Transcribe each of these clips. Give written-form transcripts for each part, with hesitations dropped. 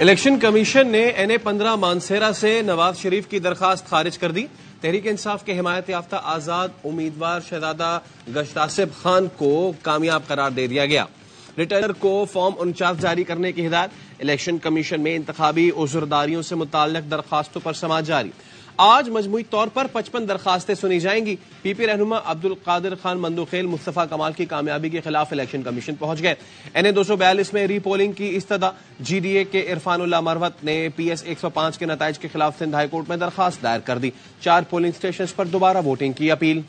Election commission نے NA-15 Mansehra سے نواز شریف کی درخواست خارج کر دی۔ تحریک انصاف کے حمایت یافتہ آزاد امیدوار شہزادہ گشتاسب خان کو کامیاب قرار دے دیا گیا۔ ریٹرنر کو فارم 49 جاری کرنے کی ہدایت۔ الیکشن کمیشن میں انتخابی عذرداریوں سے متعلق درخواستوں پر سماعت جاری۔ آج مجموعی طور پر 55 درخواستیں سنی جائیں گی۔ PP رہنما عبدالقادر خان مندوخیل مصطفیٰ کمال کی کامیابی کے خلاف الیکشن کمیشن پہنچ گئے۔ NA-242 میں ری پولنگ کی استدعا۔ GDA کے عرفان اللہ مروت نے PS 105 کے نتائج کے خلاف سندھ ہائی کورٹ میں درخواست دائر کر دی۔ 4 پولنگ اسٹیشنز پر دوبارہ ووٹنگ کی اپیل۔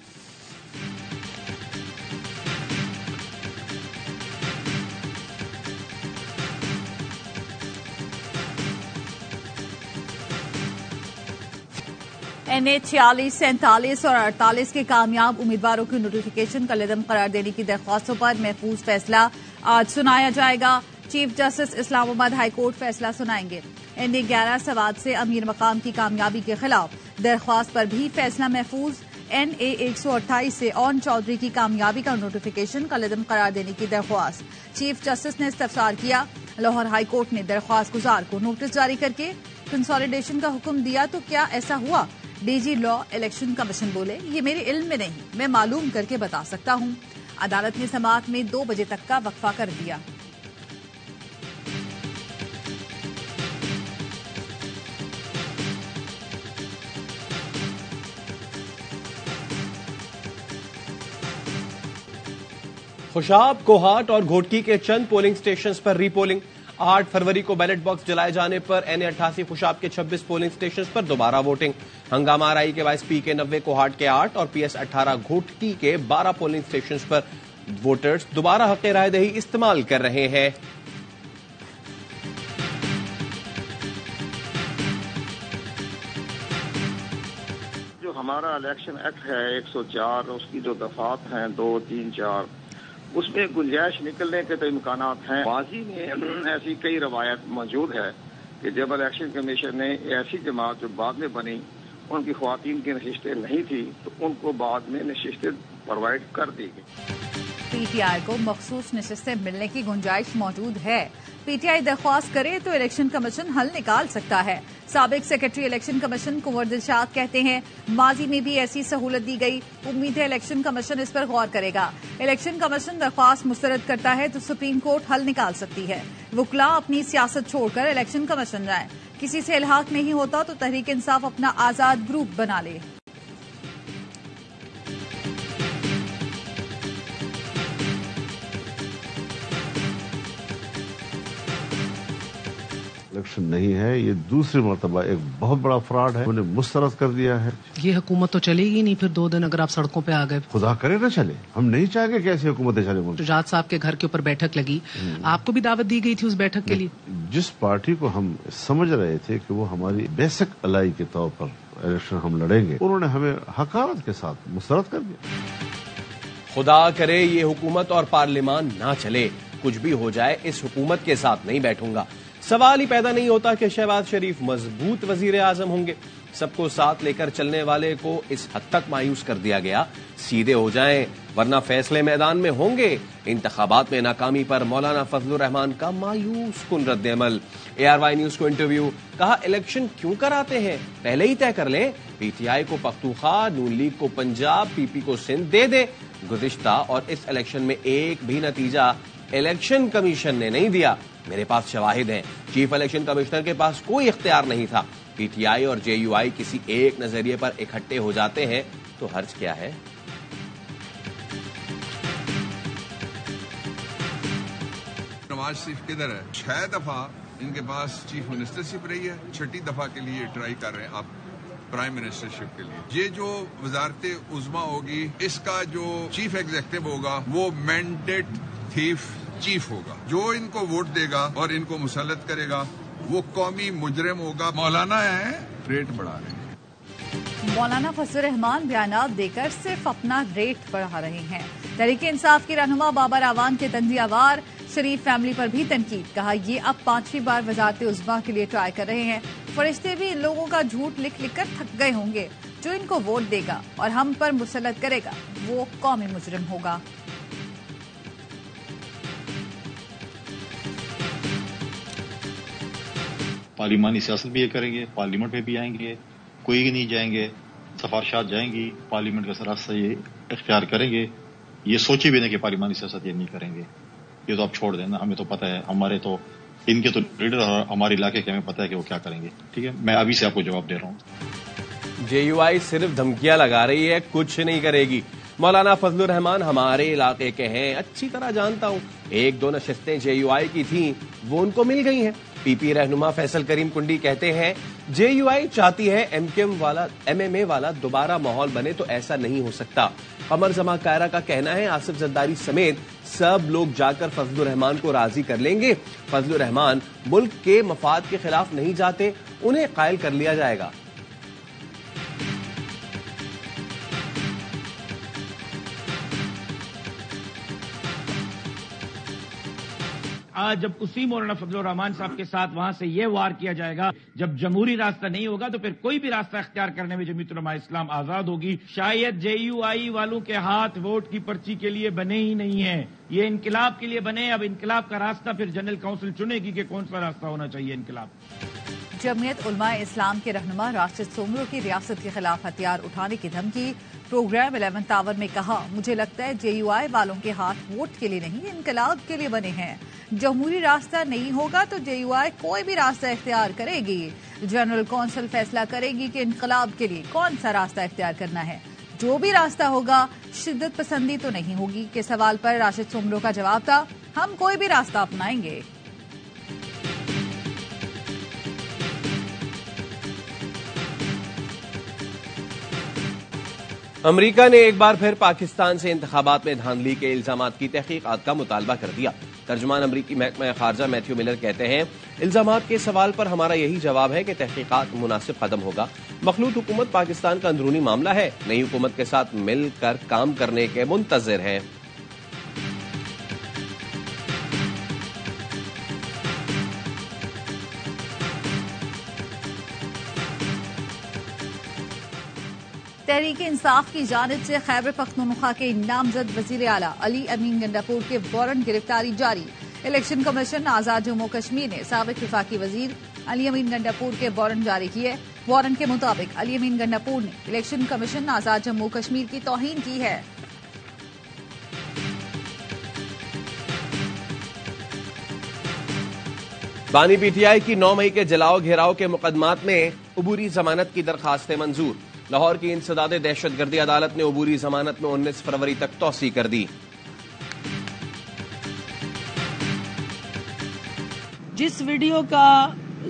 NA 46, 47 اور 48 کے کامیاب امیدواروں کی نوٹیفیکیشن کالعدم قرار دینے کی درخواستوں پر محفوظ فیصلہ آج سنایا جائے گا۔ چیف جسٹس اسلام آباد ہائی کورٹ فیصلہ سنائیں گے۔ NA 11 سوات سے امیر مقام کی کامیابی کے خلاف درخواست پر بھی فیصلہ محفوظ۔ NA 128 سے اون چودھری کی کامیابی کا نوٹیفیکیشن کالعدم قرار دینے کی درخواست۔ چیف جسٹس نے استفسار کیا۔ لاہور ہائی کورٹ نے درخواست گزار کو نوٹس جاری کر کے کنسالیڈیشن کا حکم دیا تو کیا ایسا ہوا؟ DG لا الیکشن کمیشن بولے یہ میرے علم میں نہیں، میں معلوم کر کے بتا سکتا ہوں۔ عدالت نے سماعت میں 2 بجے تک کا وقفہ کر دیا۔ خوشاب، کوہاٹ اور گھوٹکی کے چند پولنگ سٹیشنز پر ری پولنگ۔ 8 فروری کو بیلٹ باکس جلائے جانے پر NA 88 خوشاب کے 26 پولنگ سٹیشنز پر دوبارہ ووٹنگ۔ ہنگامہ آرائی کے باعث PK 90 کوہاٹ کے 8 اور PS 18 گھوٹکی کے 12 پولنگ سٹیشنز پر ووٹرز دوبارہ حق رائے دہی استعمال کر رہے ہیں۔ جو ہمارا الیکشن ایکٹ ہے 104، اس کی جو دفعات ہیں 2، 3، 4، اس میں گنجائش نکلنے کے تو امکانات ہیں۔ ماضی میں ایسی کئی روایت موجود ہے کہ جب الیکشن کمیشن نے ایسی جماعت جو بعد میں بنی ان کی خواتین کی نشستیں نہیں تھی تو ان کو بعد میں نشستیں پرووائڈ کر دی گئی۔ PTI کو مخصوص نشستیں ملنے کی گنجائش موجود ہے۔ PTI درخواست کرے تو الیکشن کمیشن حل نکال سکتا ہے۔ سابق سیکرٹری الیکشن کمیشن کنور دلشاد کہتے ہیں ماضی میں بھی ایسی سہولت دی گئی، امید ہے الیکشن کمیشن اس پر غور کرے گا۔ الیکشن کمیشن درخواست مسترد کرتا ہے تو سپریم کورٹ حل نکال سکتی ہے۔ وکلاء اپنی سیاست چھوڑ کر الیکشن کمیشن جائیں۔ کسی سے الحاق نہیں ہوتا تو تحریک انصاف اپنا آزاد گروپ بنا لے۔ الیکشن نہیں ہے، یہ دوسری مرتبہ ایک بہت بڑا فراڈ ہے، انہوں نے مسترد کر دیا ہے۔ یہ حکومت تو چلے گی نہیں پھر 2 دن اگر آپ سڑکوں پہ آ گئے۔ خدا کرے نہ چلے، ہم نہیں چاہیں گے کہ ایسی حکومتیں چلے ملک۔ شجاعت صاحب کے گھر کے اوپر بیٹھک لگی، آپ کو بھی دعوت دی گئی تھی اس بیٹھک کے لیے؟ جس پارٹی کو ہم سمجھ رہے تھے کہ وہ ہماری بیسک الائی کے طور پر الیکشن ہم لڑیں گے، انہوں نے ہمیں حقارت کے ساتھ مسترد کر دیا۔ خدا کرے یہ حکومت اور پارلیمان نہ چلے، کچھ بھی ہو جائے اس حکومت کے ساتھ نہیں بیٹھوں گا۔ سوال ہی پیدا نہیں ہوتا کہ شہباز شریف مضبوط وزیر اعظم ہوں گے۔ سب کو ساتھ لے کر چلنے والے کو اس حد تک مایوس کر دیا گیا، سیدھے ہو جائیں ورنہ فیصلے میدان میں ہوں گے۔ انتخابات میں ناکامی پر مولانا فضل الرحمان کا مایوس کن رد عمل۔ ARY نیوز کو انٹرویو، کہا الیکشن کیوں کراتے ہیں، پہلے ہی طے کر لیں۔ PTI کو پختونخوا، نون لیگ کو پنجاب، PP کو سندھ دے دے۔ گزشتہ اور اس الیکشن میں ایک بھی نتیجہ الیکشن کمیشن نے نہیں دیا، میرے پاس شواہد ہیں۔ چیف الیکشن کمشنر کے پاس کوئی اختیار نہیں تھا۔ PTI اور JUI کسی ایک نظریے پر اکٹھے ہو جاتے ہیں تو حرج کیا ہے؟ نواز شریف کدھر ہے؟ 6 دفعہ ان کے پاس چیف منسٹرشپ رہی ہے، 6ٹھی دفعہ کے لیے ٹرائی کر رہے ہیں آپ پرائم منسٹرشپ کے لیے۔ یہ جو وزارت عظمیٰ ہوگی، اس کا جو چیف ایگزیکٹو ہوگا وہ مینڈیٹ تھیف چیف ہوگا۔ جو ان کو ووٹ دے گا اور ان کو مسلط کرے گا وہ قومی مجرم ہوگا۔ مولانا ہے ریٹ بڑھا رہے ہیں۔ مولانا فضل الرحمان بیانات دے کر صرف اپنا ریٹ بڑھا رہے ہیں۔ تحریک انصاف کے رہنما بابر اعوان کے تنزیہ وار شریف فیملی پر بھی تنقید، کہا یہ اب 5ویں بار وزارت عظمیٰ کے لیے ٹرائی کر رہے ہیں۔ فرشتے بھی ان لوگوں کا جھوٹ لکھ لکھ کر تھک گئے ہوں گے۔ جو ان کو ووٹ دے گا اور ہم پر مسلط کرے گا وہ قومی مجرم ہوگا۔ پارلیمانی سیاست بھی یہ کریں گے، پارلیمنٹ میں بھی آئیں گے، کوئی نہیں جائیں گے، سفارشات جائیں گی، پارلیمنٹ کا راستہ یہ اختیار کریں گے. یہ سوچے بھی نہیں کہ پارلیمانی سیاست یہ نہیں کریں گے. یہ تو آپ چھوڑ دیں نا، ہمیں تو پتہ ہے، ہمارے تو ان کے تو لیڈر اور ہمارے علاقے کے ہمیں پتہ ہے کہ وہ کیا کریں گے. ٹھیک ہے، میں ابھی سے آپ کو جواب دے رہا ہوں. جے یو آئی صرف دھمکیاں لگا رہی ہے، کچھ نہیں کرے گی. مولانا فضل الرحمان ہمارے علاقے کے ہیں، اچھی طرح جانتا ہوں. 1-2 نشستیں جے یو آئی کی تھیں، وہ ان کو مل گئی ہیں. پی پی رہنما فیصل کریم کنڈی کہتے ہیں جے یو آئی چاہتی ہے ایم ایم اے والا دوبارہ ماحول بنے تو ایسا نہیں ہو سکتا. قمر زمان کائرہ کا کہنا ہے آصف زرداری سمیت سب لوگ جا کر فضل الرحمان کو راضی کر لیں گے. فضل الرحمان ملک کے مفاد کے خلاف نہیں جاتے، انہیں قائل کر لیا جائے گا. آج جب اسی مولانا فضل الرحمان صاحب کے ساتھ وہاں سے یہ وار کیا جائے گا، جب جمہوری راستہ نہیں ہوگا تو پھر کوئی بھی راستہ اختیار کرنے میں جمعیت علماء اسلام آزاد ہوگی. شاید جے یو آئی والوں کے ہاتھ ووٹ کی پرچی کے لیے بنے ہی نہیں ہیں، یہ انقلاب کے لیے بنے. اب انقلاب کا راستہ پھر جنرل کونسل چنے گی کہ کون سا راستہ ہونا چاہیے انقلاب. جمعیت علماء اسلام کے رہنما راشد سومرو کی ریاست کے خلاف ہتھیار اٹھانے کی دھمکی. پروگرام 11 ٹاور میں کہا مجھے لگتا ہے جے یو آئی والوں کے ہاتھ ووٹ کے لیے نہیں انقلاب کے لیے بنے ہیں. جمہوری راستہ نہیں ہوگا تو جے یو آئی کوئی بھی راستہ اختیار کرے گی. جنرل کونسل فیصلہ کرے گی کہ انقلاب کے لیے کون سا راستہ اختیار کرنا ہے. جو بھی راستہ ہوگا شدت پسندی تو نہیں ہوگی. کے سوال پر راشد سومرو کا جواب تھا ہم کوئی بھی راستہ اپنائیں گے. امریکہ نے ایک بار پھر پاکستان سے انتخابات میں دھاندلی کے الزامات کی تحقیقات کا مطالبہ کر دیا. ترجمان امریکی محکمہ خارجہ میتھیو ملر کہتے ہیں الزامات کے سوال پر ہمارا یہی جواب ہے کہ تحقیقات مناسب قدم ہوگا. مخلوط حکومت پاکستان کا اندرونی معاملہ ہے، نئی حکومت کے ساتھ مل کر کام کرنے کے منتظر ہیں. تحریک انصاف کی جانب سے خیبر پختونخوا کے نامزد وزیر اعلیٰ علی امین گنڈاپور کے وارنٹ گرفتاری جاری. الیکشن کمیشن آزاد جموں کشمیر نے سابق وفاقی وزیر علی امین گنڈاپور کے وارنٹ جاری کیے. وارنٹ کے مطابق علی امین گنڈاپور نے الیکشن کمیشن آزاد جموں کشمیر کی توہین کی ہے. بانی پی ٹی آئی کی 9 مئی کے جلاؤ گھیراؤ کے مقدمات میں عبوری ضمانت کی درخواستیں منظور. لاہور کی انسداد دہشت گردی عدالت نے عبوری ضمانت میں 19 فروری تک توسیع کر دی. جس ویڈیو کا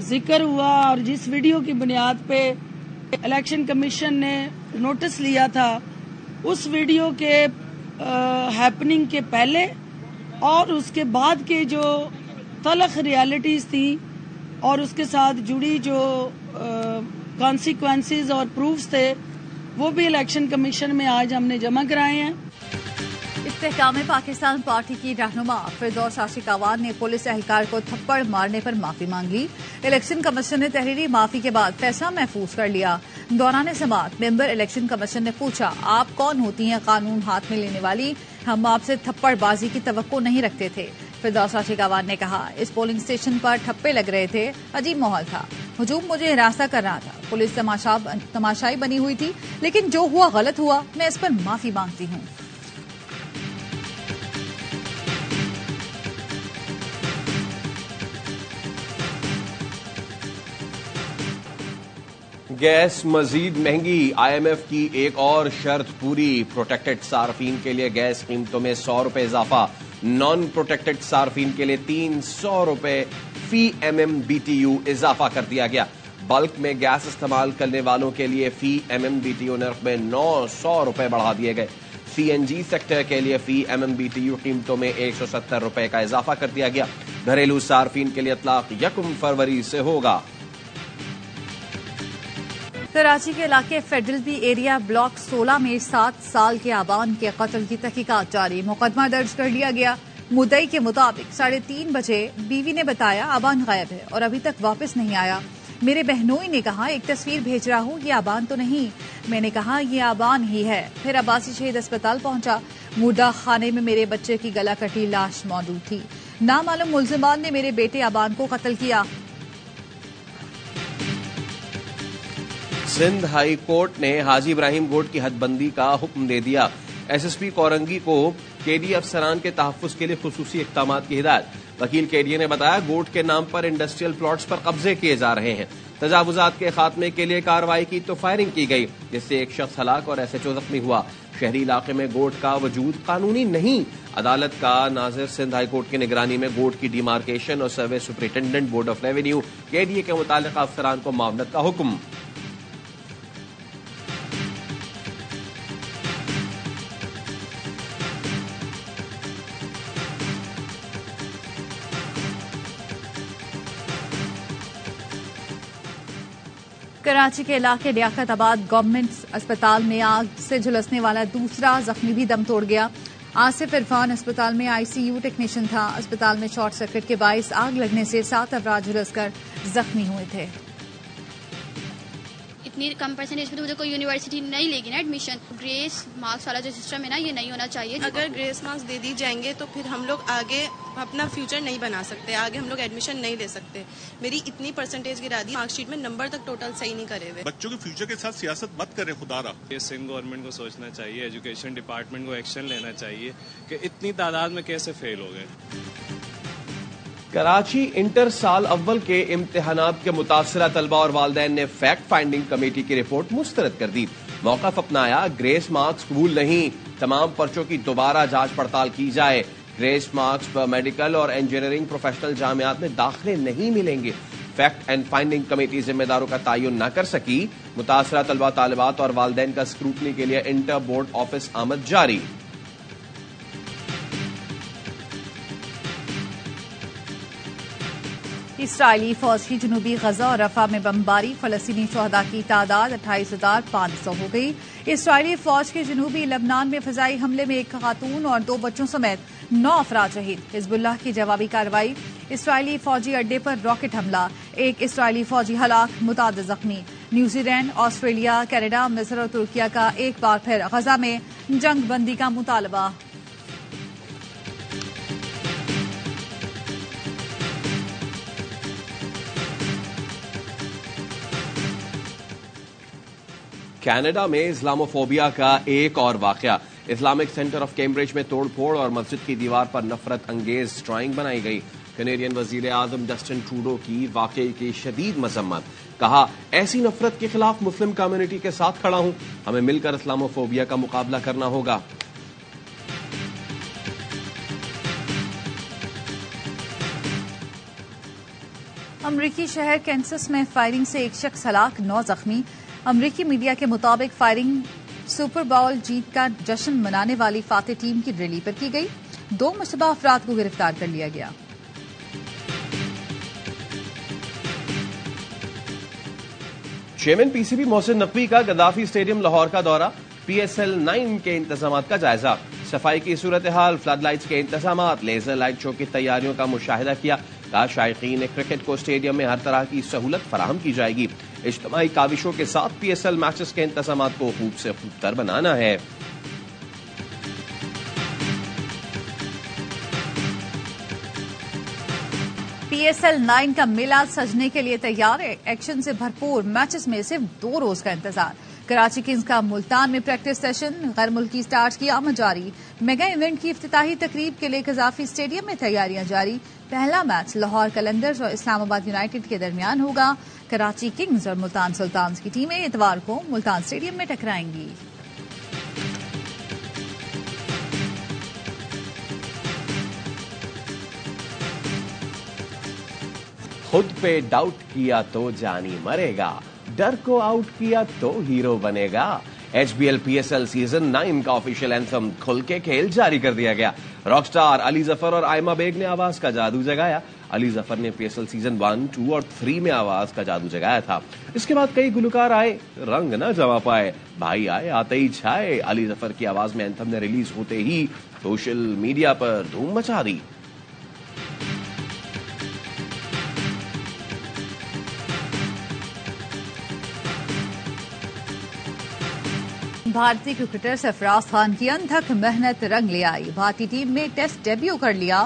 ذکر ہوا اور جس ویڈیو کی بنیاد پہ الیکشن کمیشن نے نوٹس لیا تھا، اس ویڈیو کے ہیپننگ کے پہلے اور اس کے بعد کے جو تلخ ریالٹیز تھیں اور اس کے ساتھ جڑی جو کانسیکوینسز اور پروفز تھے، وہ بھی الیکشن کمیشن میں آج ہم نے جمع کرائے ہیں. استحکام پاکستان پارٹی کی رہنما فردوس عاشق اعوان نے پولیس اہلکار کو تھپڑ مارنے پر معافی مانگ لی. الیکشن کمیشن نے تحریری معافی کے بعد فیصلہ محفوظ کر لیا. دوران سماعت ممبر الیکشن کمیشن نے پوچھا آپ کون ہوتی ہیں قانون ہاتھ میں لینے والی، ہم آپ سے تھپڑ بازی کی توقع نہیں رکھتے تھے. فردوس عاشق اعوان نے کہا اس پولنگ اسٹیشن پر ٹھپے لگ رہے تھے، عجیب ماحول تھا، ہجوم مجھے ہراساں کر رہا تھا، پولیس تماشائی بنی ہوئی تھی، لیکن جو ہوا غلط ہوا، میں اس پر معافی مانگتی ہوں. گیس مزید مہنگی، آئی ایم ایف کی ایک اور شرط پوری. پروٹیکٹڈ صارفین کے لیے گیس قیمتوں میں 100 روپے اضافہ، نان پروٹیکٹڈ صارفین کے لیے 300 روپے فی M M B T U اضافہ کر دیا گیا. بلک میں گیس استعمال کرنے والوں کے لیے فی M M B T U نرخ میں 900 روپے بڑھا دیے گئے. سی این جی سیکٹر کے لیے فی M M B T U قیمتوں میں 170 روپے کا اضافہ کر دیا گیا. گھریلو صارفین کے لیے اطلاق 1 فروری سے ہوگا. کراچی کے علاقے فیڈرل بی ایریا بلاک 16 میں 7 سال کے آبان کے قتل کی تحقیقات جاری. مقدمہ درج کر لیا گیا. مدعی کے مطابق 3:30 بجے بیوی نے بتایا آبان غائب ہے اور ابھی تک واپس نہیں آیا. میرے بہنوئی نے کہا ایک تصویر بھیج رہا ہوں، یہ آبان تو نہیں. میں نے کہا یہ آبان ہی ہے. پھر عباسی شہید اسپتال پہنچا. مردہ خانے میں میرے بچے کی گلا کٹی لاش موجود تھی. نامعلوم ملزمان نے میرے بیٹے آبان کو قتل کیا. سندھ ہائی کورٹ نے حاجی ابراہیم گوٹ کی حد بندی کا حکم دے دیا. ایس ایس پی کورنگی کو کے ڈی افسران کے تحفظ کے لیے خصوصی اقدامات کی ہدایت. وکیل کے ڈی اے نے بتایا گوٹ کے نام پر انڈسٹریل پلاٹس پر قبضے کیے جا رہے ہیں. تجاوزات کے خاتمے کے لیے کارروائی کی تو فائرنگ کی گئی جس سے ایک شخص ہلاک اور ایس ایچ او زخمی ہوا. شہری علاقے میں گوٹ کا وجود قانونی نہیں. عدالت کا ناظر سندھ ہائی کورٹ کی نگرانی میں گوٹ کی ڈیمارکیشن اور survey superintendent board of revenue کے ڈی اے کے متعلقہ افسران کو معاونت کا حکم. کراچی کے علاقے لیاقت آباد گورنمنٹ اسپتال میں آگ سے جھلسنے والا دوسرا زخمی بھی دم توڑ گیا. آصف عرفان اسپتال میں آئی سی یو ٹیکنیشین تھا. اسپتال میں شارٹ سرکٹ کے باعث آگ لگنے سے 7 افراد جھلس کر زخمی ہوئے تھے. اتنی کم پرسنٹیج پہ تو مجھے کوئی یونیورسٹی نہیں لے گی نا ایڈمیشن. گریس مارکس والا جو سسٹم ہے نا یہ نہیں ہونا چاہیے. اگر گریس مارکس دے دی جائیں گے تو پھر ہم لوگ آگے اپنا فیوچر نہیں بنا سکتے, آگے ہم لوگ ایڈمیشن نہیں لے سکتے. میری اتنی پرسنٹیج گرا دی, مارک شیٹ میں نمبر تک ٹوٹل صحیح نہیں کرے ہوئے. بچوں کے فیوچر کے ساتھ سیاست مت کریں خدا را. یہ سندھ گورنمنٹ کو سوچنا چاہیے, ایجوکیشن ڈپارٹمنٹ کو ایکشن لینا چاہیے کہ اتنی تعداد میں کیسے فیل ہو گئے. کراچی انٹر سال اول کے امتحانات کے متاثرہ طلبہ اور والدین نے فیکٹ فائنڈنگ کمیٹی کی رپورٹ مسترد کر دی. موقف اپنایا, گریس مارکس قبول نہیں, تمام پرچوں کی دوبارہ جانچ پڑتال کی جائے. گریس مارکس پر میڈیکل اور انجینئرنگ پروفیشنل جامعات میں داخلے نہیں ملیں گے. فیکٹ اینڈ فائنڈنگ کمیٹی ذمہ داروں کا تعین نہ کر سکی. متاثرہ طلبہ طالبات اور والدین کا اسکروٹنی کے لیے انٹر بورڈ آفس آمد جاری. اسرائیلی فوج کی جنوبی غزہ اور رفح میں بمباری, فلسطینی شہداء کی تعداد 28,500 ہو گئی. اسرائیلی فوج کے جنوبی لبنان میں فضائی حملے میں 1 خاتون اور 2 بچوں سمیت 9 افراد شہید. حزب اللہ کی جوابی کارروائی, اسرائیلی فوجی اڈے پر راکٹ حملہ, 1 اسرائیلی فوجی ہلاک, متعدد زخمی. نیوزی لینڈ, آسٹریلیا, کینیڈا, مصر اور ترکیہ کا ایک بار پھر غزہ میں جنگ بندی کا مطالبہ. کینیڈا میں اسلاموفوبیا کا ایک اور واقعہ. اسلامک سینٹر آف کیمبرج میں توڑ پھوڑ اور مسجد کی دیوار پر نفرت انگیز ڈرائنگ بنائی گئی. کینیڈین وزیر اعظم جسٹن ٹروڈو کی واقعے کی شدید مذمت. کہا, ایسی نفرت کے خلاف مسلم کمیونٹی کے ساتھ کھڑا ہوں, ہمیں مل کر اسلاموفوبیا کا مقابلہ کرنا ہوگا. امریکی شہر کینسس میں فائرنگ سے 1 شخص ہلاک, 9 زخمی. امریکی میڈیا کے مطابق فائرنگ سپر باؤل جیت کا جشن منانے والی فاتح ٹیم کی ریلی پر کی گئی. 2 مشتبہ افراد کو گرفتار کر لیا گیا. Chairman P C B Mohsin Naqvi کا گدافی اسٹیڈیم لاہور کا دورہ, پی ایس ایل 9 کے انتظامات کا جائزہ, صفائی کی صورتحال, فلڈ لائٹس کے انتظامات, لیزر لائٹ شو کی تیاریوں کا مشاہدہ کیا. کہا, شائقین کرکٹ کو اسٹیڈیم میں ہر طرح کی سہولت فراہم کی جائے گی. اجتماعی کاوشوں کے ساتھ پی ایس ایل میچز کے انتظامات کو خوب سے خوب تر بنانا ہے. پی ایس ایل 9 کا میلہ سجنے کے لیے تیار ہے. ایکشن سے بھرپور میچز میں صرف 2 روز کا انتظار. کراچی کنگز کا ملتان میں پریکٹس سیشن, غیر ملکی سٹارز کی آمد جاری. میگا ایونٹ کی افتتاحی تقریب کے لیے قذافی اسٹیڈیم میں تیاریاں جاری. پہلا میچ لاہور قلندرز اور اسلام آباد یونائیٹڈ کے درمیان ہوگا. کراچی کنگز اور ملتان سلطانز کی ٹیمیں اتوار کو ملتان اسٹیڈیم میں ٹکرائیں گی. خود پہ ڈاؤٹ کیا تو جانی مرے گا, ڈر کو آؤٹ کیا تو ہیرو بنے گا. H B L P S L season 9 کا آفیشیل اینتھم کھل کے کھیل جاری کر دیا گیا. راک سٹار علی ظفر اور آئمہ بیگ نے آواز کا جادو جگایا. علی ظفر نے پی ایس ایل سیزن 1, 2 اور 3 میں آواز کا جادو جگایا تھا. اس کے بعد کئی گلوکار آئے, رنگ نہ جما پائے. بھائی آئے آتے ہی چھائے. علی ظفر کی آواز میں اینتھم نے ریلیز ہوتے ہی سوشل میڈیا پر دھوم مچا دی. بھارتی کرکٹر سرفراز خان کی انتھک محنت رنگ لے آئی. بھارتی ٹیم میں ٹیسٹ ڈیبیو کر لیا.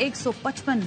155